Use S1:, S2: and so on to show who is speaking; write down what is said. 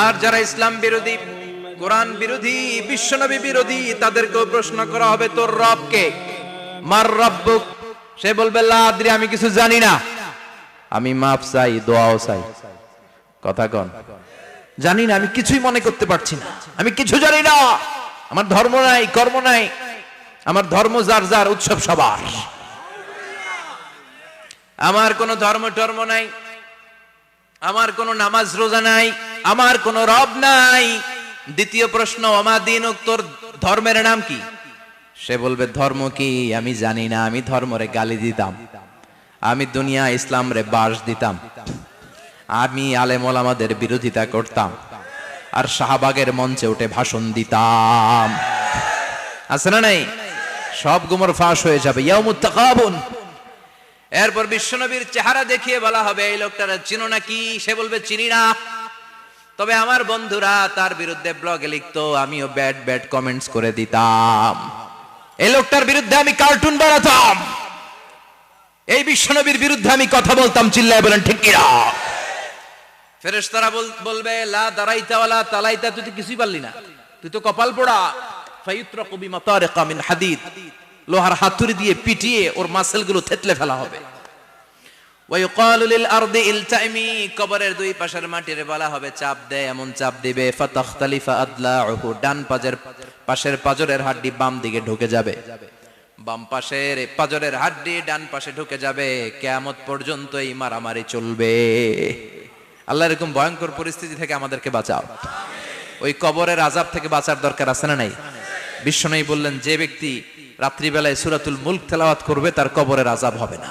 S1: আর যারা ইসলাম বিরোধী, কোরআন বিরোধী, বিশ্বনবী বিরোধী, তাদেরকেও প্রশ্ন করা হবে তোর রব কে? মার রব্বুক? সে বলবে লা আদরি, আমি কিছু জানি না, আমি মাফ চাই, দোয়াও চাই। কথা কন, জানি না, আমি কিছুই মনে করতে পারছি না, আমি কিছু জানি না, আমার ধর্ম নাই, কর্ম নাই, আমার ধর্ম যার যার, উৎসব সবার, আমার কোনো ধর্ম টর্ম নাই, আমার কোনো নামাজ রোজা নাই, আমার কোনো রব নাই। দ্বিতীয় প্রশ্ন, ওমা দীনুক, তোর ধর্মের নাম কি? সে বলবে ধর্ম কি আমি জানি না, আমি ধর্মরে গালি দিতাম, আমি দুনিয়া ইসলাম রে বাস দিতাম, আমি আলেম ওলামাদের বিরোধিতা করতাম, আর শাহবাগের মঞ্চে উঠে ভাষণ দিতাম। আছে না নাই? সব গুমর ফাঁস হয়ে যাবে, ইয়াউমুত তাকাবুন। এরপর বিশ্বনবীর চেহারা দেখিয়ে বলা হবে এই লোকটারা চিনো নাকি? সে বলবে চিনি না, তবে আমার বন্ধুরা তার বিরুদ্ধে ব্লগে লিখতো, আমিও ব্যাড ব্যাড কমেন্টস করে দিতাম, এই লোকটার বিরুদ্ধে আমি কার্টুন বানাতাম, এই বিশ্বনবীর বিরুদ্ধে আমি কথা বলতাম, চিল্লায় বলেন ঠিক কিনা? ফেরেশতারা বলবে লা দারাইতা ওয়ালা তালাইতা, তুই তো কিছুই পারলি না, তুই তো কপাল পোড়া। ফায়ুত্রাকু বিমাতারিকা মিন হাদিদ, লোহার হাতুড়ি দিয়ে পিটিয়ে ওর মাসেলগুলো থেতলে ফেলা হবে। ওয়া ইউকালু লিল আরদি ইলতাইমি, কবরের দুই পাশের মাটিরে বলা হবে চাপ দে, এমন চাপ দিবে ফাতাখতালিফা আদলাউহু, ডান পাশের পাজরের হাড্ডি বাম দিকে ঢুকে যাবে, বাম পাশের পাজরের হাড্ডি ডান পাশে ঢুকে যাবে, কিয়ামত পর্যন্ত এই মারামারি চলবে। আল্লাহ এরকম ভয়ঙ্কর পরিস্থিতি থেকে আমাদেরকে বাঁচাও। ওই কবরের আযাব থেকে বাঁচার দরকার আছে না নাই? বিশ্বনবী বললেন যে ব্যক্তি রাত্রিবেলায় সূরাতুল মুলক তেলাওয়াত করবে তার কবরের আযাব হবে না।